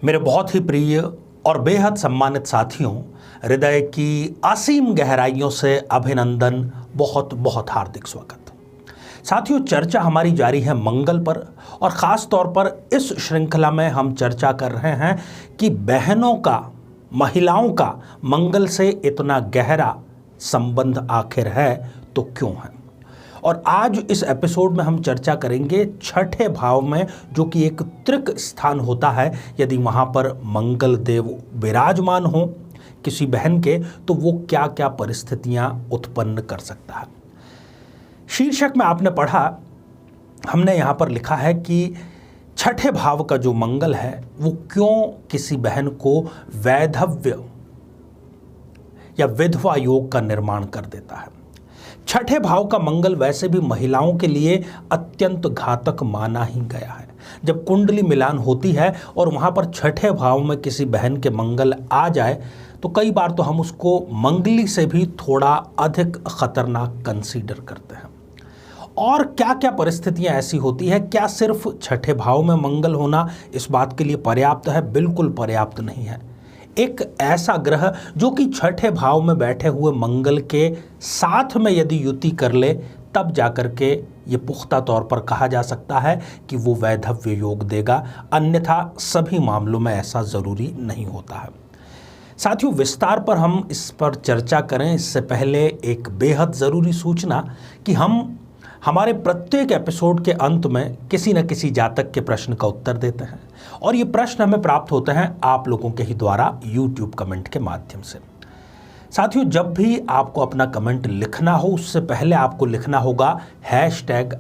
मेरे बहुत ही प्रिय और बेहद सम्मानित साथियों, हृदय की असीम गहराइयों से अभिनंदन, बहुत बहुत हार्दिक स्वागत। साथियों, चर्चा हमारी जारी है मंगल पर और ख़ास तौर पर इस श्रृंखला में हम चर्चा कर रहे हैं कि बहनों का, महिलाओं का मंगल से इतना गहरा संबंध आखिर है तो क्यों है। और आज इस एपिसोड में हम चर्चा करेंगे छठे भाव में, जो कि एक त्रिक स्थान होता है। यदि वहाँ पर मंगल देव विराजमान हो किसी बहन के, तो वो क्या क्या परिस्थितियाँ उत्पन्न कर सकता है। शीर्षक में आपने पढ़ा, हमने यहाँ पर लिखा है कि छठे भाव का जो मंगल है वो क्यों किसी बहन को वैधव्य या विधवा योग का निर्माण कर देता है। छठे भाव का मंगल वैसे भी महिलाओं के लिए अत्यंत घातक माना ही गया है। जब कुंडली मिलान होती है और वहाँ पर छठे भाव में किसी बहन के मंगल आ जाए तो कई बार तो हम उसको मंगली से भी थोड़ा अधिक खतरनाक कंसीडर करते हैं। और क्या क्या परिस्थितियां ऐसी होती है, क्या सिर्फ छठे भाव में मंगल होना इस बात के लिए पर्याप्त है? बिल्कुल पर्याप्त नहीं है। एक ऐसा ग्रह जो कि छठे भाव में बैठे हुए मंगल के साथ में यदि युति कर ले, तब जाकर के ये पुख्ता तौर पर कहा जा सकता है कि वो वैधव्य योग देगा, अन्यथा सभी मामलों में ऐसा ज़रूरी नहीं होता है। साथियों, विस्तार पर हम इस पर चर्चा करें इससे पहले एक बेहद ज़रूरी सूचना कि हम हमारे प्रत्येक एपिसोड के अंत में किसी न किसी जातक के प्रश्न का उत्तर देते हैं और ये प्रश्न हमें प्राप्त होते हैं आप लोगों के ही द्वारा YouTube कमेंट के माध्यम से। साथियों, जब भी आपको अपना कमेंट लिखना हो उससे पहले आपको लिखना होगा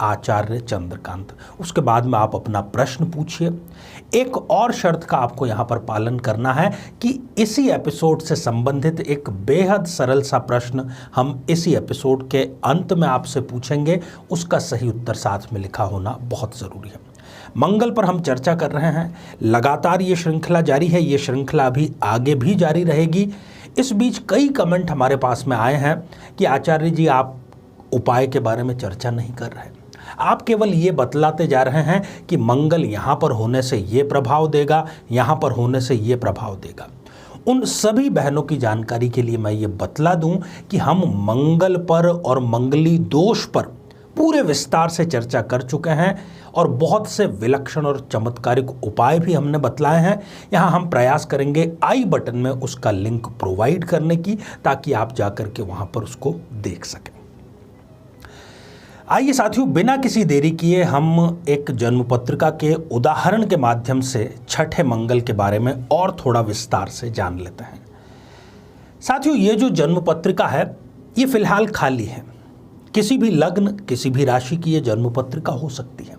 #आचार्य चंद्रकांत। उसके बाद में आप अपना प्रश्न पूछिए। एक और शर्त का आपको यहाँ पर पालन करना है कि इसी एपिसोड से संबंधित एक बेहद सरल सा प्रश्न हम इसी एपिसोड के अंत में आपसे पूछेंगे, उसका सही उत्तर साथ में लिखा होना बहुत ज़रूरी है। मंगल पर हम चर्चा कर रहे हैं, लगातार ये श्रृंखला जारी है, ये श्रृंखला अभी आगे भी जारी रहेगी। इस बीच कई कमेंट हमारे पास में आए हैं कि आचार्य जी, आप उपाय के बारे में चर्चा नहीं कर रहे, आप केवल ये बतलाते जा रहे हैं कि मंगल यहाँ पर होने से ये प्रभाव देगा, यहाँ पर होने से ये प्रभाव देगा। उन सभी बहनों की जानकारी के लिए मैं ये बतला दूं कि हम मंगल पर और मंगली दोष पर पूरे विस्तार से चर्चा कर चुके हैं और बहुत से विलक्षण और चमत्कारिक उपाय भी हमने बतलाए हैं। यहाँ हम प्रयास करेंगे आई बटन में उसका लिंक प्रोवाइड करने की, ताकि आप जाकर के वहाँ पर उसको देख सकें। आइए साथियों, बिना किसी देरी किए हम एक जन्म पत्रिका के उदाहरण के माध्यम से छठे मंगल के बारे में और थोड़ा विस्तार से जान लेते हैं। साथियों, ये जो जन्म पत्रिका है ये फिलहाल खाली है। किसी भी लग्न, किसी भी राशि की ये जन्म पत्रिका हो सकती है।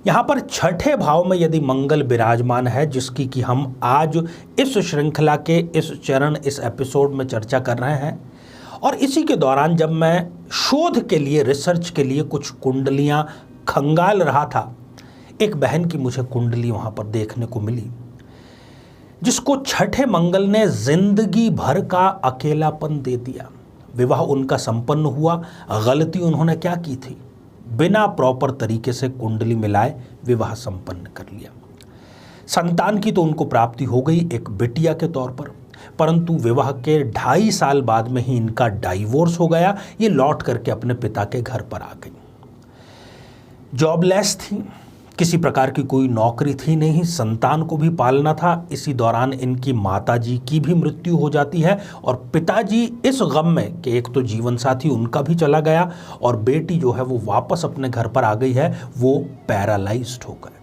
यहाँ पर छठे भाव में यदि मंगल विराजमान है, जिसकी कि हम आज इस श्रृंखला के इस चरण, इस एपिसोड में चर्चा कर रहे हैं, और इसी के दौरान जब मैं शोध के लिए, रिसर्च के लिए कुछ कुंडलियाँ खंगाल रहा था, एक बहन की मुझे कुंडली वहाँ पर देखने को मिली, जिसको छठे मंगल ने जिंदगी भर का अकेलापन दे दिया। विवाह उनका संपन्न हुआ, गलती उन्होंने क्या की थी, बिना प्रॉपर तरीके से कुंडली मिलाए विवाह संपन्न कर लिया। संतान की तो उनको प्राप्ति हो गई एक बिटिया के तौर पर, परंतु विवाह के 2.5 साल बाद में ही इनका डाइवोर्स हो गया। ये लौट करके अपने पिता के घर पर आ गई। जॉबलेस थी, किसी प्रकार की कोई नौकरी थी नहीं, संतान को भी पालना था। इसी दौरान इनकी माताजी की भी मृत्यु हो जाती है और पिताजी इस गम में कि एक तो जीवन साथी उनका भी चला गया और बेटी जो है वो वापस अपने घर पर आ गई है, वो पैरालाइज्ड हो गए।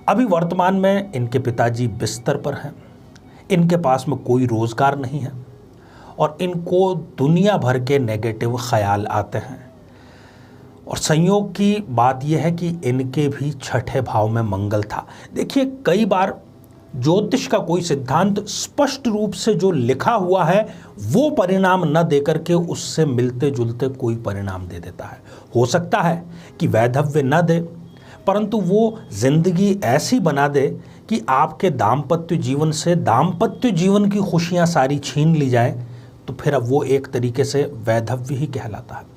अभी वर्तमान में इनके पिताजी बिस्तर पर हैं, इनके पास में कोई रोजगार नहीं है और इनको दुनिया भर के नेगेटिव ख्याल आते हैं। और संयोग की बात यह है कि इनके भी छठे भाव में मंगल था। देखिए, कई बार ज्योतिष का कोई सिद्धांत स्पष्ट रूप से जो लिखा हुआ है वो परिणाम न देकर के उससे मिलते जुलते कोई परिणाम दे देता है। हो सकता है कि वैधव्य न दे, परंतु वो जिंदगी ऐसी बना दे कि आपके दाम्पत्य जीवन से दाम्पत्य जीवन की खुशियां सारी छीन ली जाए, तो फिर अब वो एक तरीके से वैधव्य ही कहलाता है।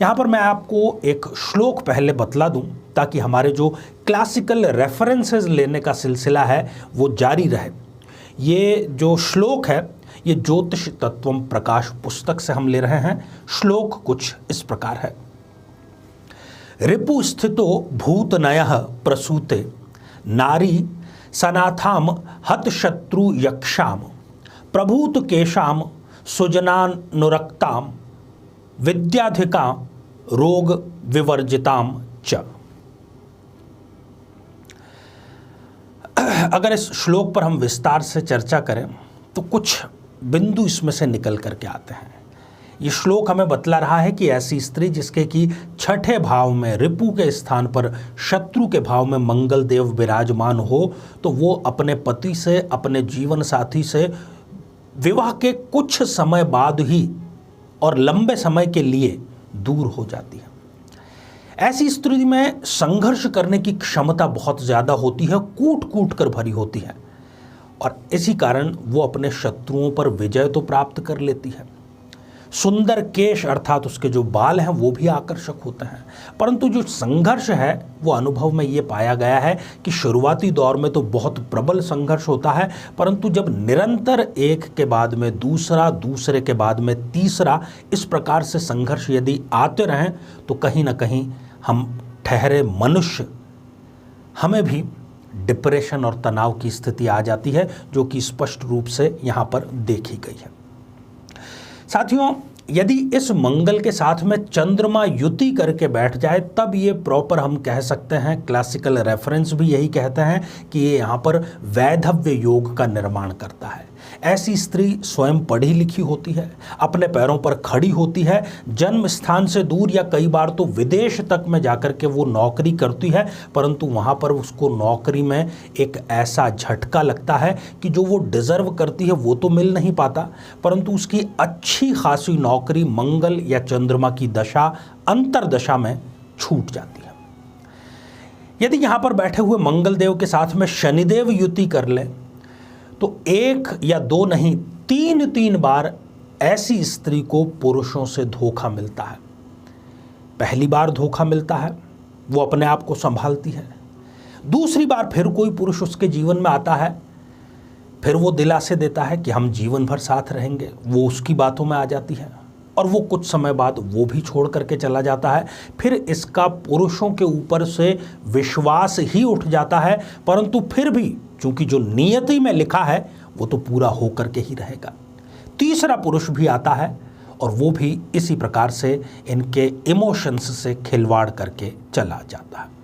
यहाँ पर मैं आपको एक श्लोक पहले बतला दूं ताकि हमारे जो क्लासिकल रेफरेंसेस लेने का सिलसिला है वो जारी रहे। ये जो श्लोक है ये ज्योतिष तत्वम प्रकाश पुस्तक से हम ले रहे हैं। श्लोक कुछ इस प्रकार है। रिपु स्थितो भूतनयः प्रसूते नारी सनाथाम हत शत्रु यक्षाम प्रभूत केशाम सुजनानुरक्ताम विद्याधिका रोग विवर्जिताम च। अगर इस श्लोक पर हम विस्तार से चर्चा करें तो कुछ बिंदु इसमें से निकल करके आते हैं। ये श्लोक हमें बतला रहा है कि ऐसी स्त्री जिसके कि छठे भाव में रिपु के स्थान पर शत्रु के भाव में मंगल देव विराजमान हो तो वो अपने पति से, अपने जीवन साथी से विवाह के कुछ समय बाद ही और लंबे समय के लिए दूर हो जाती है। ऐसी स्थिति में संघर्ष करने की क्षमता बहुत ज़्यादा होती है, कूट कूट कर भरी होती है, और इसी कारण वो अपने शत्रुओं पर विजय तो प्राप्त कर लेती है। सुंदर केश अर्थात उसके जो बाल हैं वो भी आकर्षक होते हैं, परंतु जो संघर्ष है वो अनुभव में ये पाया गया है कि शुरुआती दौर में तो बहुत प्रबल संघर्ष होता है, परंतु जब निरंतर एक के बाद में दूसरा, दूसरे के बाद में तीसरा, इस प्रकार से संघर्ष यदि आते रहें तो कहीं ना कहीं हम ठहरे मनुष्य हमें भी डिप्रेशन और तनाव की स्थिति आ जाती है, जो कि स्पष्ट रूप से यहाँ पर देखी गई है। साथियों, यदि इस मंगल के साथ में चंद्रमा युति करके बैठ जाए तब ये प्रॉपर हम कह सकते हैं, क्लासिकल रेफरेंस भी यही कहते हैं कि ये यहाँ पर वैधव्य योग का निर्माण करता है। ऐसी स्त्री स्वयं पढ़ी लिखी होती है, अपने पैरों पर खड़ी होती है, जन्म स्थान से दूर या कई बार तो विदेश तक में जाकर के वो नौकरी करती है, परंतु वहाँ पर उसको नौकरी में एक ऐसा झटका लगता है कि जो वो डिजर्व करती है वो तो मिल नहीं पाता, परंतु उसकी अच्छी खासी नौकरी मंगल या चंद्रमा की दशा, अंतरदशा में छूट जाती है। यदि यहाँ पर बैठे हुए मंगल देव के साथ में शनिदेव युति कर ले तो एक या दो नहीं, तीन बार ऐसी स्त्री को पुरुषों से धोखा मिलता है। पहली बार धोखा मिलता है, वो अपने आप को संभालती है। दूसरी बार फिर कोई पुरुष उसके जीवन में आता है, फिर वो दिलासे देता है कि हम जीवन भर साथ रहेंगे, वो उसकी बातों में आ जाती है और वो कुछ समय बाद वो भी छोड़ करके चला जाता है। फिर इसका पुरुषों के ऊपर से विश्वास ही उठ जाता है, परंतु फिर भी चूंकि जो नियति में लिखा है वो तो पूरा होकर के ही रहेगा। तीसरा पुरुष भी आता है और वो भी इसी प्रकार से इनके इमोशंस से खिलवाड़ करके चला जाता है।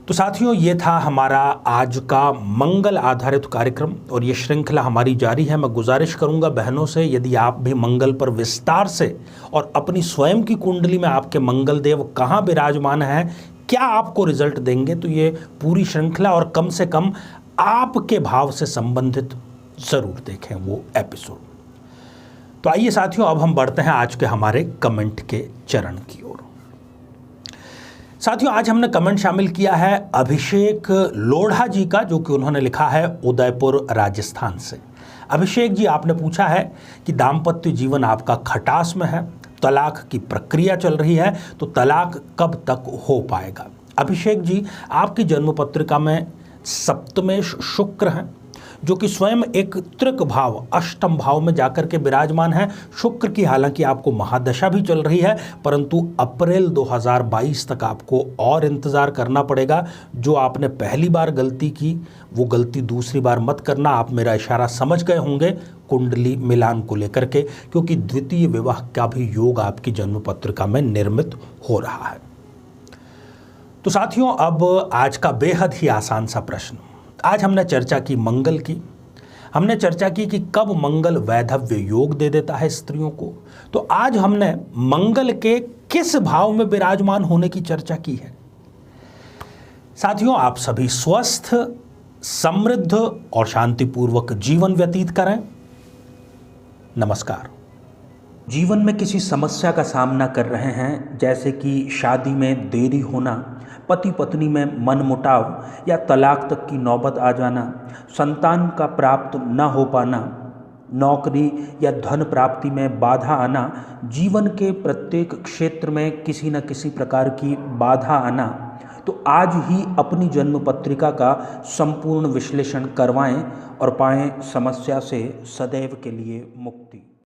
तो साथियों, ये था हमारा आज का मंगल आधारित कार्यक्रम और ये श्रृंखला हमारी जारी है। मैं गुजारिश करूंगा बहनों से, यदि आप भी मंगल पर विस्तार से और अपनी स्वयं की कुंडली में आपके मंगल देव कहाँ विराजमान है, क्या आपको रिजल्ट देंगे, तो ये पूरी श्रृंखला और कम से कम आपके भाव से संबंधित ज़रूर देखें वो एपिसोड। तो आइए साथियों, अब हम बढ़ते हैं आज के हमारे कमेंट के चरण की ओर। साथियों, आज हमने कमेंट शामिल किया है अभिषेक लोढ़ा जी का, जो कि उन्होंने लिखा है उदयपुर राजस्थान से। अभिषेक जी, आपने पूछा है कि दाम्पत्य जीवन आपका खटास में है, तलाक की प्रक्रिया चल रही है, तो तलाक कब तक हो पाएगा। अभिषेक जी, आपकी जन्म पत्रिका में सप्तमेश शुक्र हैं, जो कि स्वयं एक त्रिक भाव, अष्टम भाव में जाकर के विराजमान है। शुक्र की हालांकि आपको महादशा भी चल रही है, परंतु अप्रैल 2022 तक आपको और इंतज़ार करना पड़ेगा। जो आपने पहली बार गलती की वो गलती दूसरी बार मत करना। आप मेरा इशारा समझ गए होंगे कुंडली मिलान को लेकर के, क्योंकि द्वितीय विवाह का भी योग आपकी जन्म पत्रिका में निर्मित हो रहा है। तो साथियों, अब आज का बेहद ही आसान सा प्रश्न। आज हमने चर्चा की मंगल की, हमने चर्चा की कि कब मंगल वैधव्य योग दे देता है स्त्रियों को। तो आज हमने मंगल के किस भाव में विराजमान होने की चर्चा की है। साथियों, आप सभी स्वस्थ, समृद्ध और शांतिपूर्वक जीवन व्यतीत करें। नमस्कार। जीवन में किसी समस्या का सामना कर रहे हैं, जैसे कि शादी में देरी होना, पति पत्नी में मनमुटाव या तलाक तक की नौबत आ जाना, संतान का प्राप्त न हो पाना, नौकरी या धन प्राप्ति में बाधा आना, जीवन के प्रत्येक क्षेत्र में किसी न किसी प्रकार की बाधा आना, तो आज ही अपनी जन्म पत्रिका का संपूर्ण विश्लेषण करवाएं और पाएं समस्या से सदैव के लिए मुक्ति।